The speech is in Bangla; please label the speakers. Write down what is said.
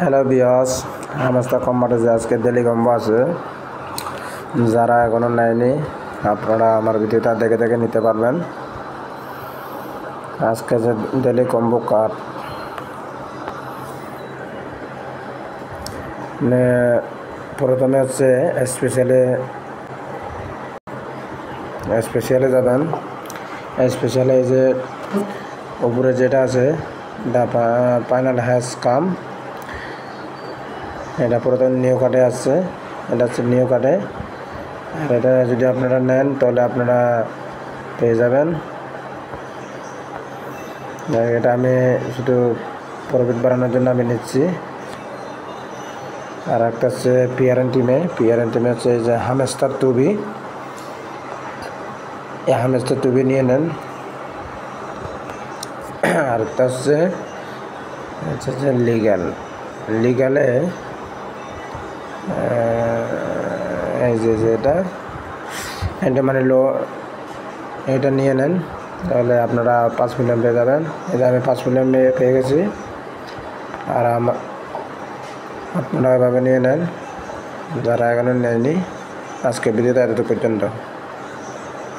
Speaker 1: হ্যালো বিয়স, সমস্ত কম্বাটে যে আজকে ডেলি কম্বো আছে, যারা এখনো নেয়নি আপনারা আমার ভিডিওটা দেখে দেখে নিতে পারবেন। আজকে যে ডেলি কম্বো কার্ড প্রথমে হচ্ছে স্পেশালে যাবেন। স্পেশালে যে উপরে যেটা আছে ফাইনাল হ্যাজ কাম, এটা প্রথম নিউ কার্ডে আসছে, এটা হচ্ছে নিউ কার্ডে। আর এটা যদি আপনারা নেন তাহলে আপনারা পেয়ে যাবেন। এটা আমি শুধু প্রফিট বাড়ানোর জন্য আমি নিচ্ছি। আর একটা হচ্ছে পিআরএন টিমে হচ্ছে যে হামেস্টার টুবি, এই হামেস্টার টুবি নিয়ে নেন। আর একটা হচ্ছে যে লিগালে এই যে এটা মানে এটা নিয়ে নেন, তাহলে আপনারা 5 মিলিয়ন পেয়ে যাবেন। এই যে আমি 5 মিলিয়ন পেয়ে গেছি। আর আপনারা এভাবে নিয়ে নেন যারা এখনো নেয়নি। আজকে ভিডিওটা এতটুকু পর্যন্ত।